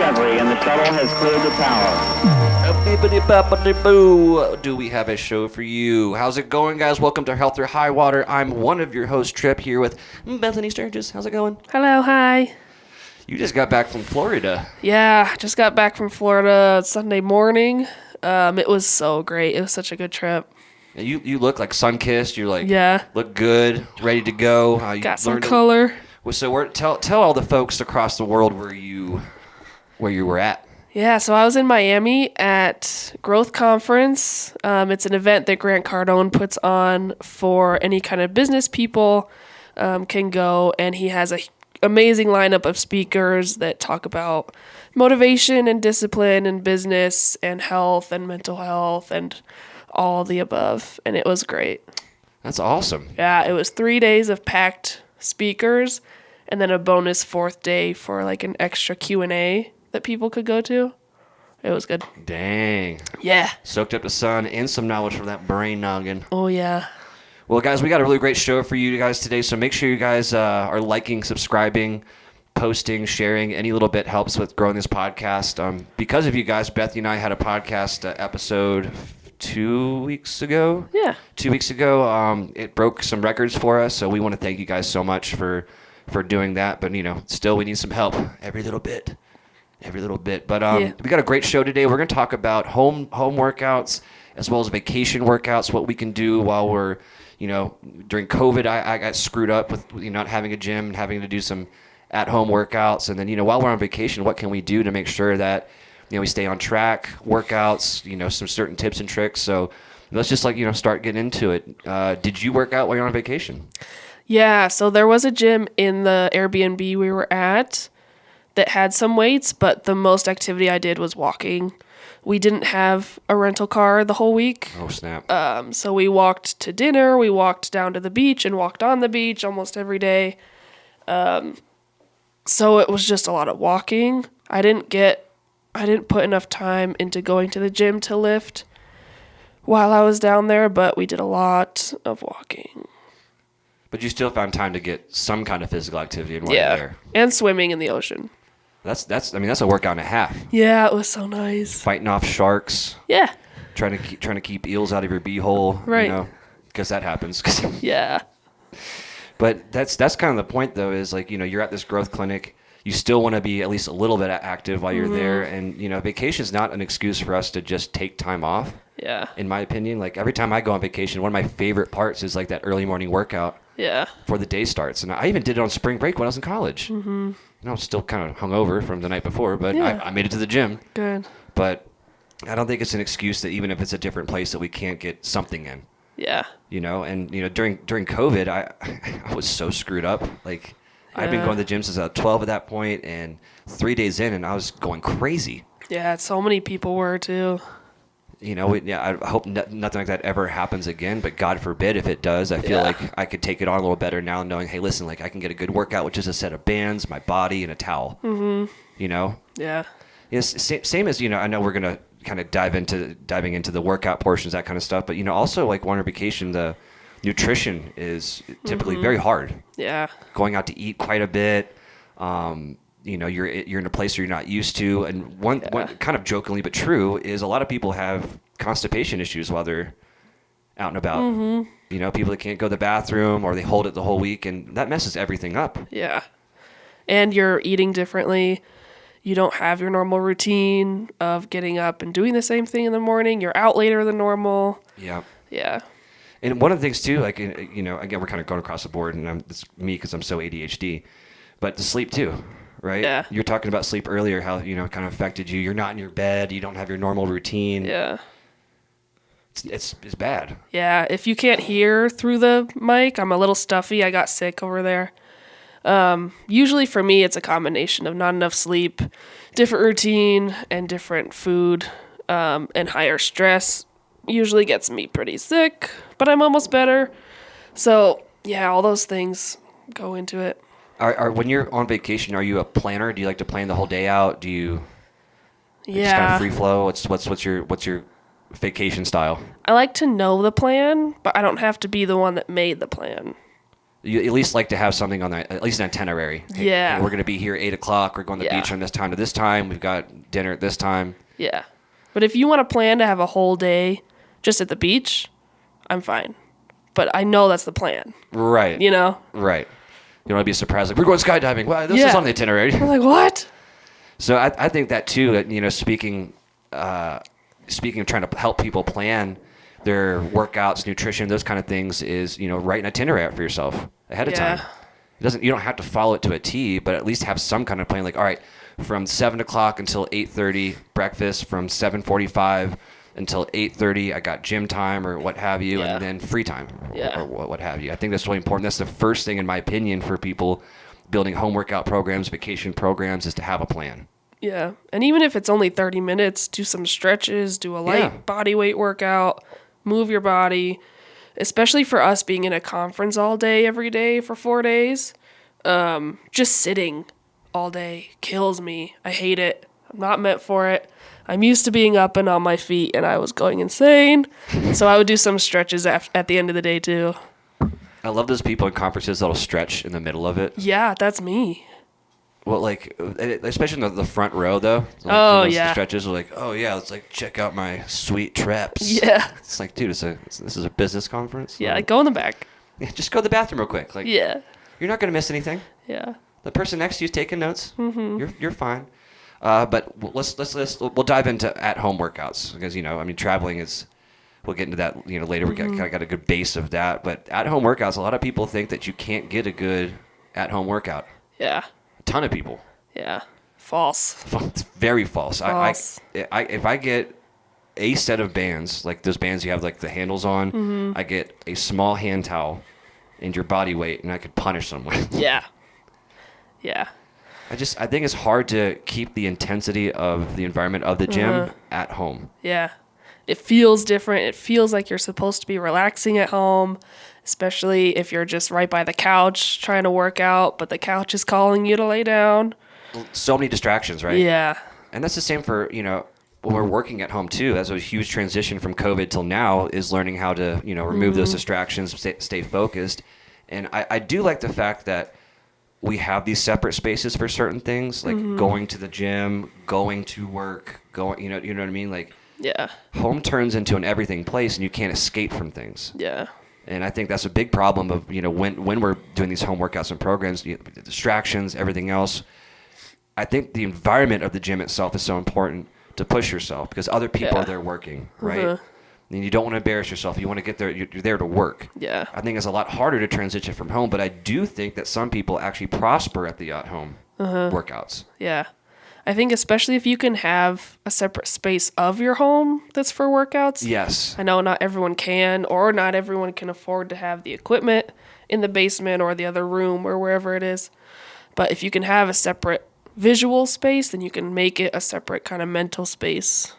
discovery, and the shuttle has cleared the tower. Do we have a show for you? How's it going, guys? Welcome to Health or High Water. I'm one of your hosts, Trip, here with Bethany Sturgis. How's it going? Hello, hi. You just got back from Florida. Yeah, just got back from Florida Sunday morning. It was so great. It was such a good trip. And you look like sun-kissed. You're like, yeah, look good, ready to go. Got some color. So tell all the folks across the world where you were at. Yeah, so I was in Miami at Growth Conference. It's an event that Grant Cardone puts on for any kind of business people can go, and he has an amazing lineup of speakers that talk about motivation and discipline and business and health and mental health and all the above, and it was great. That's awesome. Yeah, it was 3 days of packed speakers and then a bonus fourth day for like an extra Q&A that people could go to. It was good. Dang. Yeah. Soaked up the sun and some knowledge from that brain noggin. Oh, yeah. Well, guys, we got a really great show for you guys today, so make sure you guys are liking, subscribing, posting, sharing. Any little bit helps with growing this podcast. Because of you guys, Bethany and I had a podcast episode 2 weeks ago. Yeah. 2 weeks ago. It broke some records for us, so we want to thank you guys so much for doing that. But, still we need some help every little bit. But we got a great show today. We're going to talk about home workouts as well as vacation workouts, what we can do while we're, during COVID, I got screwed up with not having a gym and having to do some at-home workouts. And then, while we're on vacation, what can we do to make sure that, we stay on track, workouts, some certain tips and tricks. So let's just start getting into it. Did you work out while you're on vacation? Yeah, so there was a gym in the Airbnb we were at that had some weights, but the most activity I did was walking. We didn't have a rental car the whole week. Oh, snap. So we walked to dinner, we walked down to the beach and walked on the beach almost every day. So it was just a lot of walking. I didn't put enough time into going to the gym to lift while I was down there, but we did a lot of walking. But you still found time to get some kind of physical activity in while you're there. And swimming in the ocean. That's a workout and a half. Yeah, it was so nice. Fighting off sharks. Yeah. Trying to keep eels out of your beehole. Right. Because that happens. Yeah. But that's kind of the point, though, is you're at this growth clinic. You still want to be at least a little bit active while you're there. And, vacation is not an excuse for us to just take time off. Yeah. In my opinion, like every time I go on vacation, one of my favorite parts is like that early morning workout. Yeah. Before the day starts. And I even did it on spring break when I was in college. Mm-hmm. I was still kind of hungover from the night before, but yeah. I made it to the gym. Good. But I don't think it's an excuse that even if it's a different place that we can't get something in. Yeah. And during COVID, I was so screwed up. Like I'd been going to the gym since I was 12 at that point, and 3 days in, and I was going crazy. Yeah, so many people were too. I hope nothing like that ever happens again, but God forbid if it does. I feel like I could take it on a little better now, knowing, hey, listen, like I can get a good workout with just a set of bands, my body, and a towel. Mm-hmm. Yeah. Yes, same as I know we're gonna kind of diving into the workout portions, that kind of stuff. But also like on vacation, the nutrition is typically very hard. Yeah. Going out to eat quite a bit. You're in a place you're not used to, and one kind of jokingly but true is a lot of people have constipation issues while they're out and about. Mm-hmm. People that can't go to the bathroom or they hold it the whole week, and that messes everything up. Yeah, and you're eating differently. You don't have your normal routine of getting up and doing the same thing in the morning. You're out later than normal. Yeah. Yeah. And one of the things too, like again, we're kind of going across the board, and it's me because I'm so ADHD, but the sleep too. Right? Yeah. You were talking about sleep earlier, how, it kind of affected you. You're not in your bed. You don't have your normal routine. Yeah. It's bad. Yeah. If you can't hear through the mic, I'm a little stuffy. I got sick over there. Usually for me, it's a combination of not enough sleep, different routine, and different food, and higher stress usually gets me pretty sick, but I'm almost better. So, yeah, all those things go into it. When you're on vacation, are you a planner? Do you like to plan the whole day out? Do you just kind of free flow? What's your vacation style? I like to know the plan, but I don't have to be the one that made the plan. you at least like to have something on at least an itinerary. Yeah. Hey, we're going to be here 8 o'clock. We're going to the beach from this time to this time. We've got dinner at this time. Yeah. But if you want to plan to have a whole day just at the beach, I'm fine. But I know that's the plan. Right. You know? Right. You don't want to be surprised. Like, we're going skydiving. Well, this is on the itinerary. I'm like, what? So I think that too, you know, speaking of trying to help people plan their workouts, nutrition, those kind of things is, you know, write an itinerary out for yourself ahead of time. You don't have to follow it to a T, but at least have some kind of plan. Like, all right, from 7 o'clock until 8:30, breakfast. From 7:45 until 8:30, I got gym time or what have you, and then free time or what have you. I think that's really important. That's the first thing, in my opinion, for people building home workout programs, vacation programs, is to have a plan. Yeah. And even if it's only 30 minutes, do some stretches, do a light body weight workout, move your body. Especially for us being in a conference all day, every day for 4 days. Just sitting all day kills me. I hate it. I'm not meant for it. I'm used to being up and on my feet, and I was going insane. So I would do some stretches at the end of the day, too. I love those people in conferences that'll stretch in the middle of it. Yeah, that's me. Well, like, especially in the front row, though. Like, The stretches are like, oh, yeah, let's, like, check out my sweet traps. Yeah. It's like, dude, this is a business conference. Yeah, go in the back. Yeah, just go to the bathroom real quick. Like, Yeah. You're not going to miss anything. Yeah. The person next to you is taking notes. Mm-hmm. You're fine. But we'll dive into at-home workouts because, you know, I mean, traveling is, we'll get into that, you know, later. We kind of got a good base of that. But at-home workouts, a lot of people think that you can't get a good at-home workout. Yeah. A ton of people. Yeah. False. It's very false. False. If I get a set of bands, like those bands you have like the handles on, I get a small hand towel and your body weight, and I could punish someone. Yeah. Yeah. I think it's hard to keep the intensity of the environment of the gym at home. Yeah. It feels different. It feels like you're supposed to be relaxing at home, especially if you're just right by the couch trying to work out, but the couch is calling you to lay down. So many distractions, right? Yeah. And that's the same for, you know, when we're working at home too. That's a huge transition from COVID till now, is learning how to, you know, remove those distractions, stay focused. And I do like the fact that we have these separate spaces for certain things, like going to the gym, going to work, you know what I mean? Like, Yeah. home turns into an everything place, and you can't escape from things. Yeah. And I think that's a big problem of, you know, when we're doing these home workouts and programs, you know, the distractions, everything else. I think the environment of the gym itself is so important to push yourself because other people are there working, right? And you don't want to embarrass yourself. You want to get there. You're there to work. Yeah. I think it's a lot harder to transition from home, but I do think that some people actually prosper at the at-home workouts. Yeah. I think especially if you can have a separate space of your home that's for workouts. Yes. I know not everyone can, or not everyone can afford to have the equipment in the basement or the other room or wherever it is. But if you can have a separate visual space, then you can make it a separate kind of mental space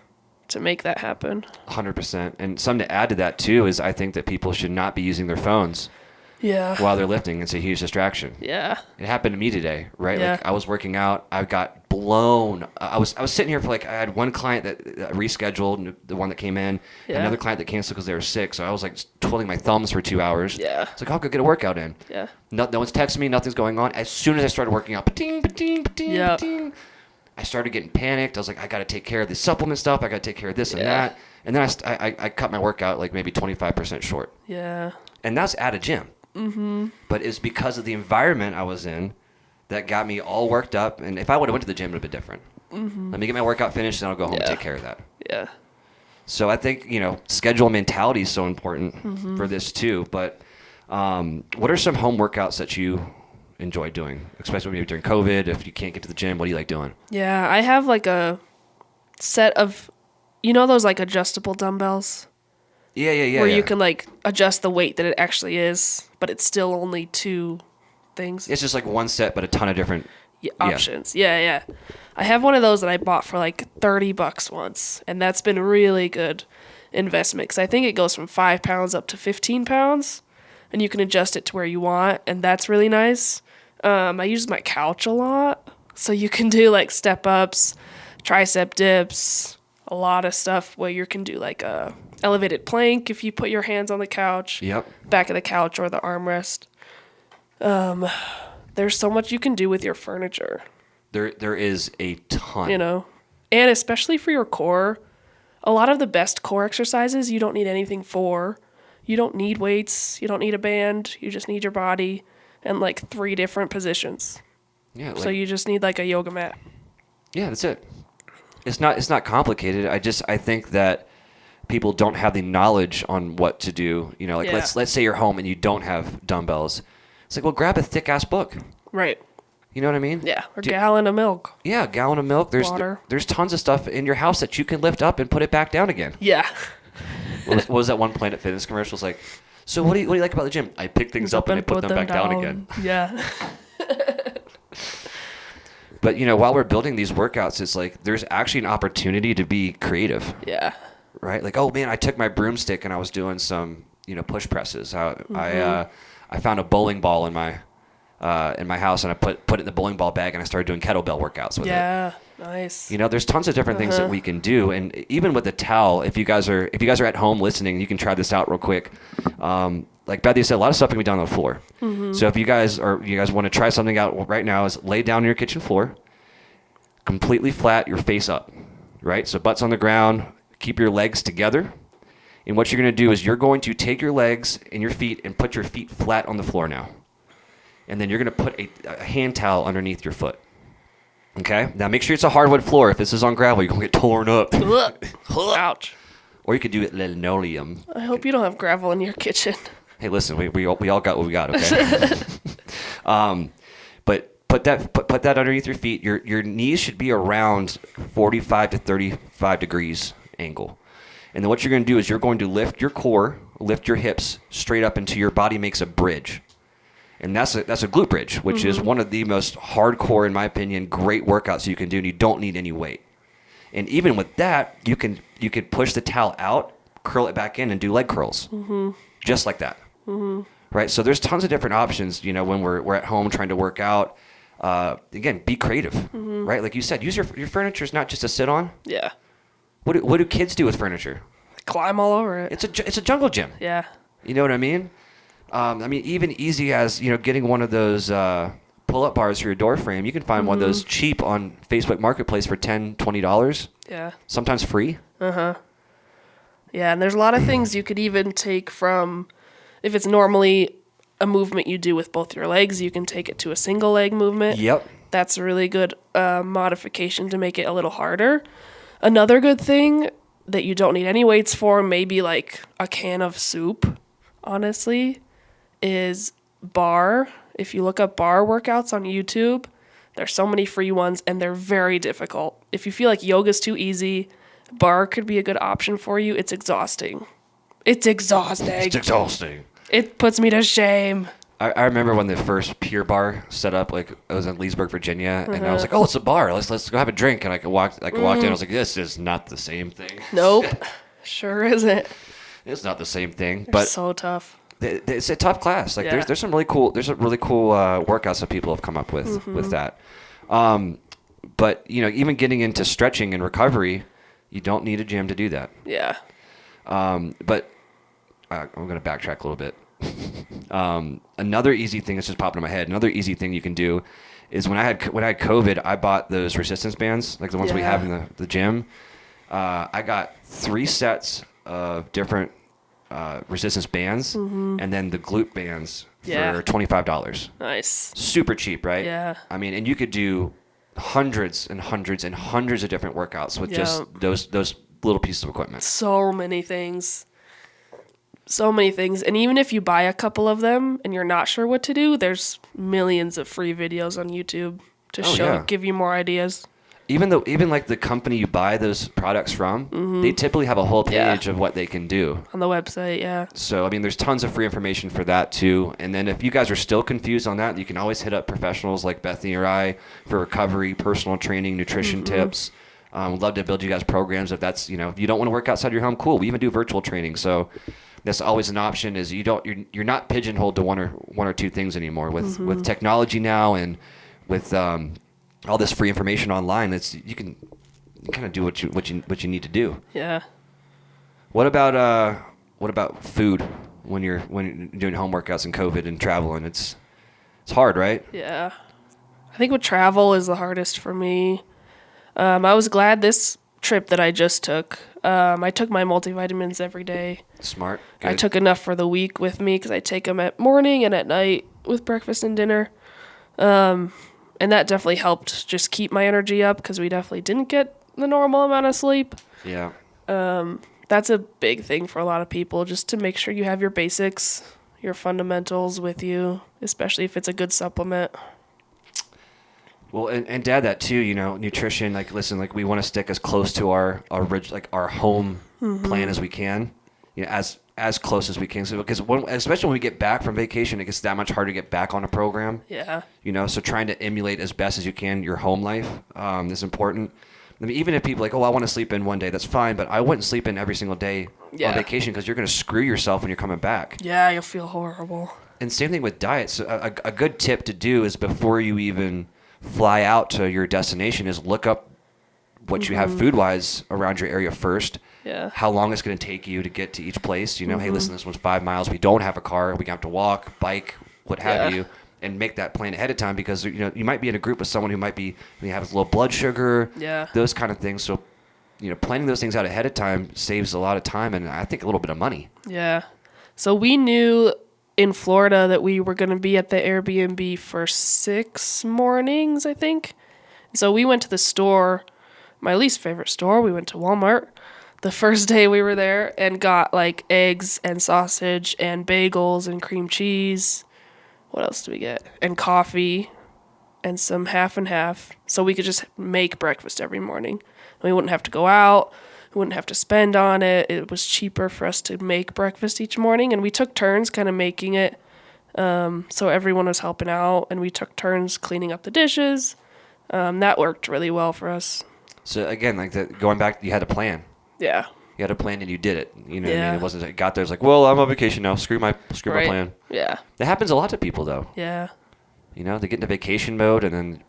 to make that happen. 100%. And something to add to that too is I think that people should not be using their phones while they're lifting. It's a huge distraction. Yeah. It happened to me today, right? Yeah. Like I was working out, I got blown. I was sitting here for like, I had one client that rescheduled, the one that came in, and another client that canceled because they were sick. So I was like twiddling my thumbs for 2 hours. Yeah. It's like, I'll go get a workout in. Yeah. No one's texting me, nothing's going on. As soon as I started working out, ba-ding, ba-ding, ba-ding, ba-ding, I started getting panicked. I was like, I got to take care of the supplement stuff. I got to take care of this and that. And then I cut my workout like maybe 25% short. Yeah. And that's at a gym. Mm-hmm. But it's because of the environment I was in that got me all worked up. And if I would have went to the gym, it would have been different. Mm-hmm. Let me get my workout finished, and I'll go home and take care of that. Yeah. So I think, you know, schedule mentality is so important for this too. But what are some home workouts that you enjoy doing, especially maybe during COVID? If you can't get to the gym, what do you like doing? Yeah, I have like a set of, you know, those like adjustable dumbbells? Yeah. Where you can like adjust the weight that it actually is, but it's still only two things. It's just like one set, but a ton of different options. Yeah. I have one of those that I bought for like $30 once, and that's been really good investment because I think it goes from 5 pounds up to 15 pounds, and you can adjust it to where you want, and that's really nice. I use my couch a lot, so you can do like step ups, tricep dips, a lot of stuff where you can do like a elevated plank if you put your hands on the couch, back of the couch or the armrest. There's so much you can do with your furniture, There is a ton. you know, and especially for your core. A lot of the best core exercises you don't need anything for. You don't need weights. You don't need a band. You just need your body and like 3 different positions. Yeah. So you just need like a yoga mat. Yeah, that's it. It's not complicated. I think that people don't have the knowledge on what to do. You know, like Yeah. let's say you're home and you don't have dumbbells. It's like, well, grab a thick ass book. Right. You know what I mean? Yeah. Or gallon of milk. Yeah, a gallon of milk. Water. There's tons of stuff in your house that you can lift up and put it back down again. Yeah. What was that one Planet Fitness commercial? It's like, so what do you like about the gym? I pick things up and I put them back down again. Yeah. But you know, while we're building these workouts, it's like there's actually an opportunity to be creative. Yeah. Right? Like, oh man, I took my broomstick and I was doing some, push presses. I found a bowling ball in my house and I put it in the bowling ball bag and I started doing kettlebell workouts with it. Yeah. Nice. There's tons of different things that we can do, and even with the towel, if you guys are at home listening, you can try this out real quick. Like Bethany said, a lot of stuff can be done on the floor. Mm-hmm. So if you guys want to try something out right now, is lay down on your kitchen floor, completely flat, your face up, right? So butts on the ground, keep your legs together. And what you're going to do is you're going to take your legs and your feet and put your feet flat on the floor now. And then you're going to put a hand towel underneath your foot. Okay? Now make sure it's a hardwood floor. If this is on gravel, you're going to get torn up. Ouch. Or you could do it linoleum. I hope you don't have gravel in your kitchen. Hey, listen, we all got what we got, okay? But put that underneath your feet. Your knees should be around 45 to 35 degrees angle. And then what you're going to do is you're going to lift your core, lift your hips straight up until your body makes a bridge. And that's a glute bridge, which is one of the most hardcore, in my opinion, great workouts you can do, and you don't need any weight. And even with that, you can push the towel out, curl it back in, and do leg curls, just like that. Mm-hmm. Right? So there's tons of different options, when we're at home trying to work out. Again, be creative, right? Like you said, use your furniture is not just to sit on. Yeah. What do kids do with furniture? Climb all over it. It's a jungle gym. Yeah. You know what I mean? Even easy as, getting one of those pull-up bars for your door frame. You can find one of those cheap on Facebook Marketplace for $10, $20. Yeah. Sometimes free. Uh-huh. Yeah, and there's a lot of things you could even take from, if it's normally a movement you do with both your legs, you can take it to a single leg movement. Yep. That's a really good modification to make it a little harder. Another good thing that you don't need any weights for, maybe like a can of soup, honestly, is bar. If you look up bar workouts on YouTube, there's so many free ones and they're very difficult. If you feel like yoga's too easy, bar could be a good option for you. It's exhausting. It's exhausting. It puts me to shame. I remember when the first Pure Bar set up, like it was in Leesburg, Virginia, and I was like, "Oh, it's a bar. Let's go have a drink." And I walked in. I was like, "This is not the same thing." Nope, sure isn't. It's not the same thing. They're but so tough. It's a tough class. Like there's some really cool workouts that people have come up with that. But even getting into stretching and recovery, you don't need a gym to do that. Yeah. But I'm going to backtrack a little bit. Another easy thing that's just popping in my head. Another easy thing you can do is when I had COVID, I bought those resistance bands, like the ones we have in the gym. I got 3 sets of different resistance bands, and then the glute bands for $25. Nice. Super cheap, right? Yeah. And you could do hundreds and hundreds and hundreds of different workouts with just those little pieces of equipment. So many things. And even if you buy a couple of them and you're not sure what to do, there's millions of free videos on YouTube to give you more ideas. Even like the company you buy those products from, they typically have a whole page of what they can do on the website. Yeah. So there's tons of free information for that too. And then if you guys are still confused on that, you can always hit up professionals like Bethany or I for recovery, personal training, nutrition tips. We'd love to build you guys programs. If that's if you don't want to work outside your home, cool. We even do virtual training. So that's always an option. Is you're not pigeonholed to one or two things anymore with technology now and with all this free information online. You can kind of do what you need to do. Yeah. What about food when you're doing home workouts and COVID and traveling? It's hard, right? Yeah. I think with travel is the hardest for me. I was glad this trip that I just took, I took my multivitamins every day. Smart. I Good. took enough for the week with me because I take them at morning and at night with breakfast and dinner. And that definitely helped just keep my energy up because we definitely didn't get the normal amount of sleep. Yeah. That's a big thing for a lot of people, just to make sure you have your basics, your fundamentals with you, especially if it's a good supplement. Well, and Dad, that too, nutrition, like, listen, like, we want to stick as close to our home plan as we can, as close as we can. So, because especially when we get back from vacation, it gets that much harder to get back on a program. Yeah. So trying to emulate as best as you can your home life is important. I mean, even if people I want to sleep in one day, that's fine, but I wouldn't sleep in every single day on vacation because you're going to screw yourself when you're coming back. Yeah, you'll feel horrible. And same thing with diet. So a good tip to do is before you even fly out to your destination is look up what you have food-wise around your area first. Yeah. How long it's going to take you to get to each place. Hey, listen, this one's 5 miles. We don't have a car. We have to walk, bike, what have you, and make that plan ahead of time because, you might be in a group with someone who might be, have low blood sugar, those kind of things. So, planning those things out ahead of time saves a lot of time and I think a little bit of money. Yeah. So we knew in Florida that we were going to be at the Airbnb for 6 mornings, I think. So we went to the store, my least favorite store. We went to Walmart the first day we were there and got like eggs and sausage and bagels and cream cheese. What else do we get? And coffee and some half and half. So we could just make breakfast every morning. And we wouldn't have to go out. We wouldn't have to spend on it. It was cheaper for us to make breakfast each morning. And we took turns kind of making it. So everyone was helping out. And we took turns cleaning up the dishes. That worked really well for us. So again, going back, you had a plan. Yeah. You had a plan and you did it. What I mean? It wasn't it got there. It's like, well, I'm on vacation now. Screw my plan. Yeah. That happens a lot to people though. Yeah. They get into vacation mode and then.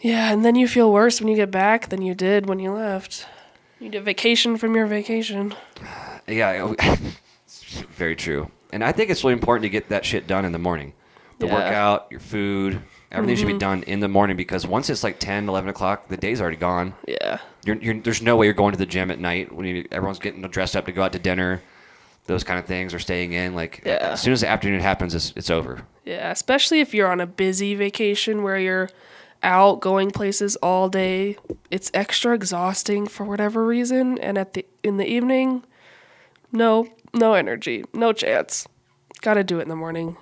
Yeah, and then you feel worse when you get back than you did when you left. You did vacation from your vacation. Yeah, very true. And I think it's really important to get that shit done in the morning. The workout, your food, everything should be done in the morning because once it's like 10, 11 o'clock, the day's already gone. Yeah. There's no way you're going to the gym at night when everyone's getting dressed up to go out to dinner, those kind of things, or staying in. As soon as the afternoon happens, it's over. Yeah, especially if you're on a busy vacation where you're out going places all day. It's extra exhausting for whatever reason. And in the evening, no energy, no chance. Got to do it in the morning.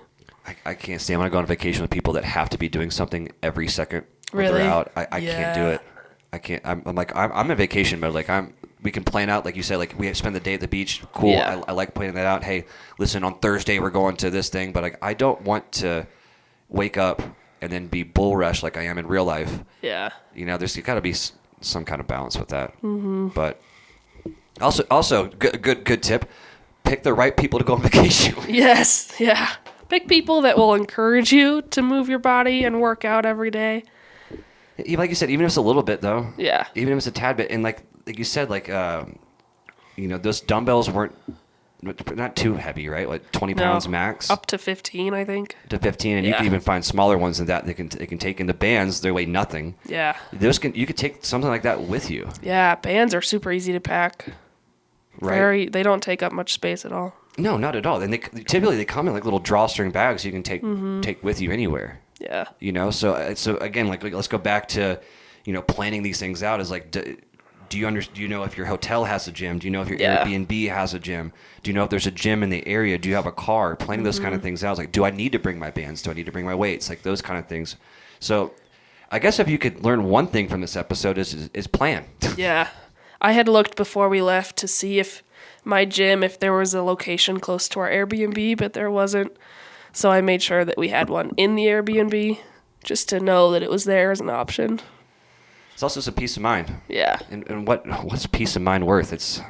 I can't stand when I go on vacation with people that have to be doing something every second when really? they're out. I can't do it. I can't. I'm in vacation mode. We can plan out, like you said, like we spend the day at the beach. Cool. Yeah. I like planning that out. Hey, listen, on Thursday we're going to this thing, but I don't want to wake up and then be bull rush like I am in real life. Yeah. There's got to be some kind of balance with that. Mm-hmm. But also good tip. Pick the right people to go on vacation with. Yes. Yeah. Pick people that will encourage you to move your body and work out every day. Like you said, even if it's a little bit, though. Yeah. Even if it's a tad bit. And like you said, those dumbbells weren't not too heavy, right? Like 20 pounds max. Up to 15, I think. To 15, and you can even find smaller ones than that. They can take in the bands. They weigh nothing. Yeah. You could take something like that with you. Yeah, bands are super easy to pack. Right. They don't take up much space at all. No, not at all. And typically they come in like little drawstring bags you can take with you anywhere. Yeah. So again, let's go back to, planning these things out is like, do you know if your hotel has a gym? Do you know if your Airbnb has a gym? Do you know if there's a gym in the area? Do you have a car? Planning those kind of things out. Like, do I need to bring my bands? Do I need to bring my weights? Like those kind of things. So I guess if you could learn one thing from this episode is plan. Yeah. I had looked before we left to see if my gym, if there was a location close to our Airbnb, but there wasn't. So I made sure that we had one in the Airbnb just to know that it was there as an option. It's also some peace of mind. Yeah. And what's peace of mind worth?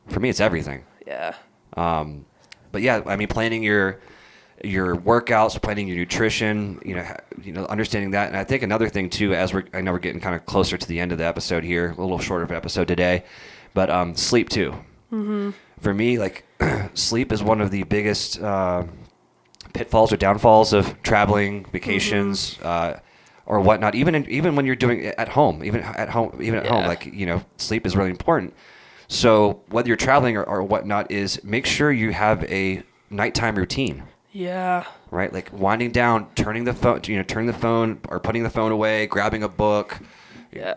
For me, it's everything. Yeah. But yeah, I mean, planning your workouts, planning your nutrition, understanding that. And I think another thing too, I know we're getting kind of closer to the end of the episode here, a little shorter of an episode today, but sleep too. Mm-hmm. For me, sleep is one of the biggest pitfalls or downfalls of traveling, vacations, or whatnot. Even when you're doing it at home, even at home, like, you know, sleep is really important. So whether you're traveling or whatnot, is make sure you have a nighttime routine. Yeah. Right, like winding down, turning the phone or putting the phone away, grabbing a book. Yeah.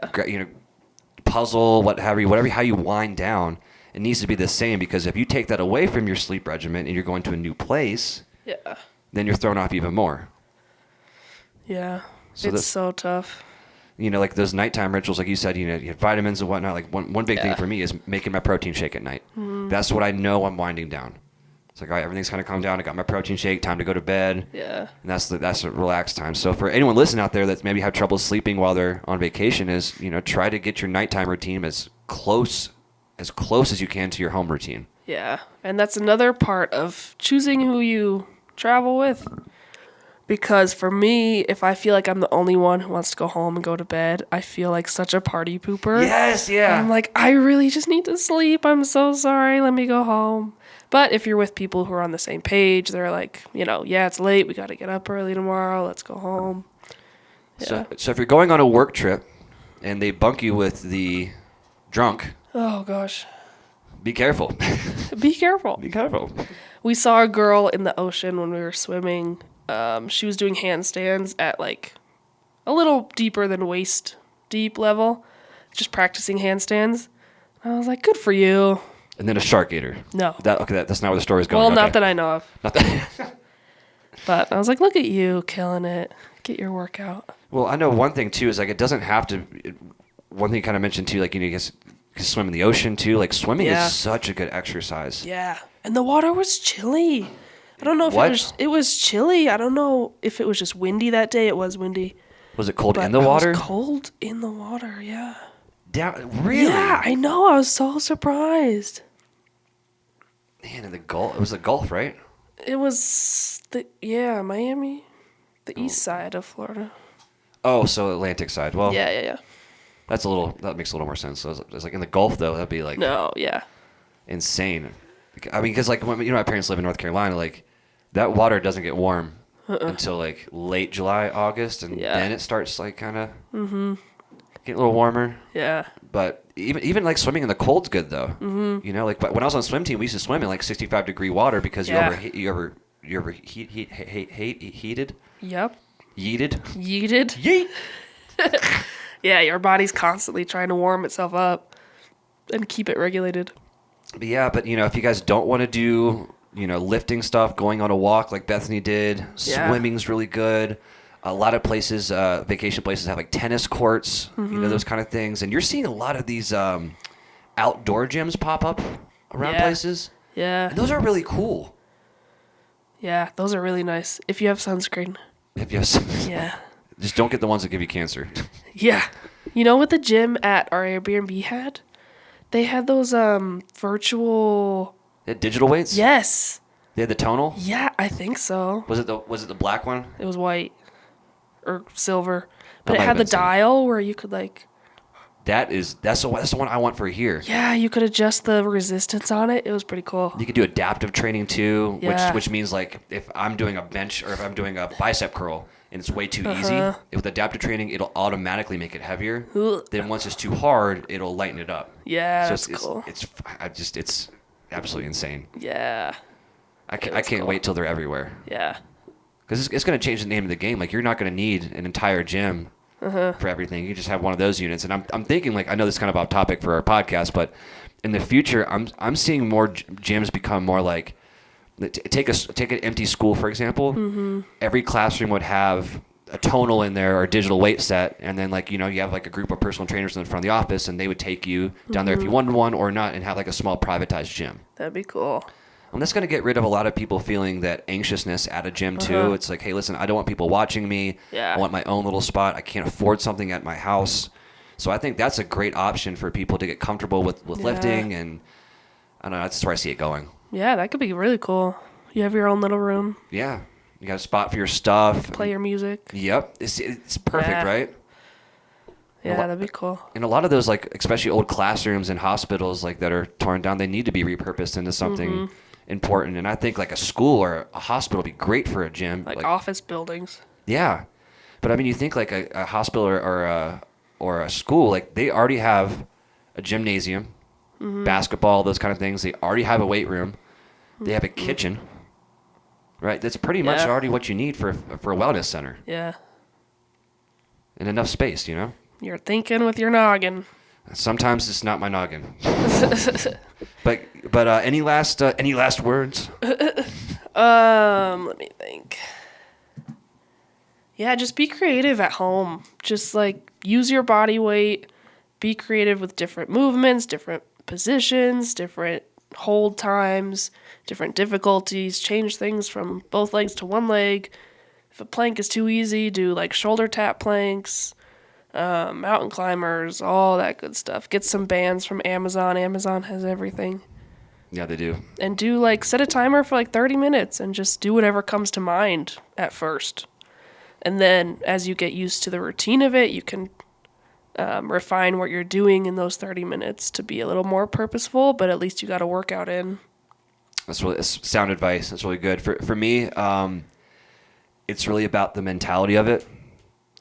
Puzzle, whatever, how you wind down. It needs to be the same, because if you take that away from your sleep regimen and you're going to a new place, then you're thrown off even more. Yeah. So it's so tough. You know, like those nighttime rituals, like you said, you know, you have vitamins and whatnot. Like one big thing for me is making my protein shake at night. That's what I know I'm winding down. It's like, all right, everything's kind of calmed down. I got my protein shake, time to go to bed. Yeah. And that's a relaxed time. So for anyone listening out there that maybe have trouble sleeping while they're on vacation, is, you know, try to get your nighttime routine as close as you can to your home routine. Yeah. And that's another part of choosing who you travel with. Because for me, if I feel like I'm the only one who wants to go home and go to bed, I feel like such a party pooper. Yes, yeah. I'm like, I really just need to sleep. I'm so sorry. Let me go home. But if you're with people who are on the same page, they're like, you know, yeah, it's late. We got to get up early tomorrow. Let's go home. Yeah. So if you're going on a work trip and they bunk you with the drunk. Oh, gosh. Be careful. Be careful. Be careful. We saw a girl in the ocean when we were swimming. She was doing handstands at like a little deeper than waist deep level, just practicing handstands. I was like, good for you. And then a shark ate her. No. That's not where the story's going. Well, okay. Not that I know of. Not that. But I was like, look at you killing it. Get your workout. Well, I know one thing too is like it doesn't have to. One thing you kind of mentioned too, like, you know, you can swim in the ocean too. Like swimming is such a good exercise. Yeah, and the water was chilly. I don't know if it was chilly. I don't know if it was just windy that day. It was windy. Was it cold in the water? It was cold in the water. Yeah. Really? Yeah, I know. I was so surprised. Man, in the Gulf. It was the Gulf, right? It was Miami, the east side of Florida. Oh, so Atlantic side. Well, yeah. That makes a little more sense. So it's like in the Gulf though. That'd be like insane. I mean, because like when, you know, my parents live in North Carolina. Like that water doesn't get warm until like late July, August, and then it starts like kind of get a little warmer. Yeah. But even like swimming in the cold's good though. Mm-hmm. You know, like when I was on the swim team, we used to swim in like 65-degree water because you ever heated? Yep. Yeeted. Yeet. Yeah, your body's constantly trying to warm itself up and keep it regulated. But you know, if you guys don't want to do, you know, lifting stuff, going on a walk like Bethany did, swimming's really good. A lot of places, vacation places have like tennis courts, you know, those kind of things. And you're seeing a lot of these outdoor gyms pop up around places. Yeah. And those are really cool. Yeah, those are really nice. If you have sunscreen. Yeah. Just don't get the ones that give you cancer. Yeah. You know what the gym at our Airbnb had? They had those virtual... They had digital weights? Yes. They had the tonal? Yeah, I think so. Was it the black one? It was white. Or silver. But it had the dial where you could like... That's the one I want for here. Yeah, you could adjust the resistance on it. It was pretty cool. You could do adaptive training too, which means like if I'm doing a bench or if I'm doing a bicep curl and it's way too easy, with adaptive training it'll automatically make it heavier. Then once it's too hard, it'll lighten it up. Yeah, that's cool. It's absolutely insane. Yeah. I can't wait till they're everywhere. Yeah. Because it's going to change the name of the game. Like you're not going to need an entire gym for everything. You just have one of those units. And I'm thinking, like, I know this is kind of off topic for our podcast, but in the future, I'm seeing more gyms become more like, take an empty school, for example. Mm-hmm. Every classroom would have a tonal in there or a digital weight set, and then like, you know, you have like a group of personal trainers in the front of the office, and they would take you down there if you wanted one or not, and have like a small privatized gym. That'd be cool. And that's going to get rid of a lot of people feeling that anxiousness at a gym too. It's like, hey, listen, I don't want people watching me. Yeah. I want my own little spot. I can't afford something at my house. So I think that's a great option for people to get comfortable with lifting, and I don't know, that's where I see it going. Yeah, that could be really cool. You have your own little room. Yeah. You got a spot for your stuff. Play your music. Yep. It's perfect, right? Yeah, that'd be cool. And a lot of those, like, especially old classrooms in hospitals like that are torn down, they need to be repurposed into something important. And I think like a school or a hospital would be great for a gym. Like office buildings. Yeah. But I mean, you think like a hospital or a school, like they already have a gymnasium, basketball, those kind of things. They already have a weight room. They have a kitchen, right? That's pretty much already what you need for a wellness center. Yeah. And enough space, you know? You're thinking with your noggin. Sometimes it's not my noggin. but any last words? Let me think. Yeah, just be creative at home. Just like use your body weight. Be creative with different movements, different positions, different hold times, different difficulties. Change things from both legs to one leg. If a plank is too easy, do like shoulder tap planks, mountain climbers, all that good stuff. Get some bands from Amazon. Amazon has everything. Yeah, they do. And do like set a timer for like 30 minutes and just do whatever comes to mind at first. And then as you get used to the routine of it, you can refine what you're doing in those 30 minutes to be a little more purposeful, but at least you got a workout in. That's sound advice. That's really good. For me, it's really about the mentality of it.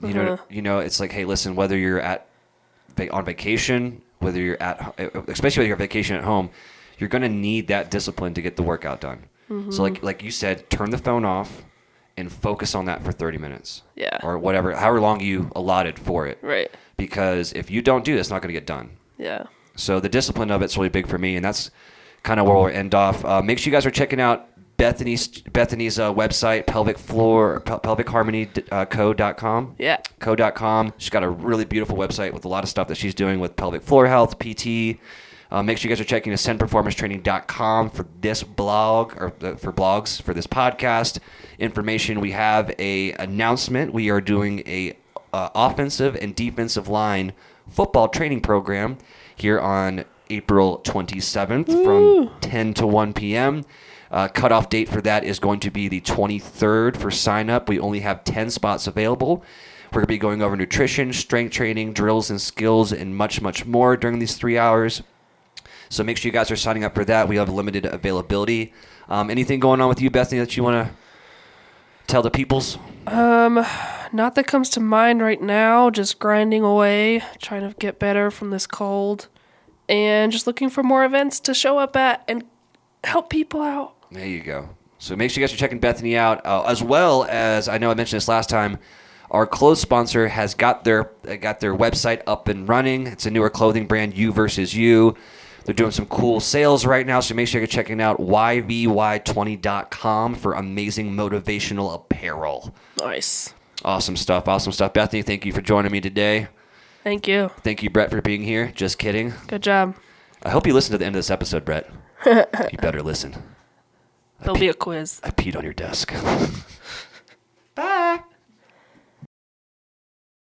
You know, it's like, hey, listen, whether you're on vacation, whether you're especially when you're on vacation at home, you're going to need that discipline to get the workout done. So like you said, turn the phone off and focus on that for 30 minutes. Yeah. Or whatever, however long you allotted for it. Right. Because if you don't do this, it's not going to get done. Yeah. So the discipline of it's really big for me, and that's kind of where we'll end off. Make sure you guys are checking out Bethany's website, pelvicharmonyco.com. Yeah. Co.com. She's got a really beautiful website with a lot of stuff that she's doing with pelvic floor health, PT. Make sure you guys are checking ascendperformancetraining.com for this blog or for blogs for this podcast information. We have a announcement. We are doing a offensive and defensive line football training program here on April 27th from 10 to 1 p.m. Cutoff date for that is going to be the 23rd for sign up. We only have 10 spots available. We're going to be going over nutrition, strength training, drills and skills, and much, much more during these 3 hours. So make sure you guys are signing up for that. We have limited availability. Anything going on with you, Bethany, that you want to tell the peoples? Not that comes to mind right now. Just grinding away, trying to get better from this cold, and just looking for more events to show up at and help people out. There you go. So make sure you guys are checking Bethany out, as well as, I know I mentioned this last time, our clothes sponsor has got their website up and running. It's a newer clothing brand, You Versus You. They're doing some cool sales right now, so make sure you're checking out yvy20.com for amazing motivational apparel. Nice. Awesome stuff. Bethany, thank you for joining me today. Thank you. Thank you, Brett, for being here. Just kidding. Good job. I hope you listen to the end of this episode, Brett. You better listen. There'll be a quiz. I peed on your desk. Bye.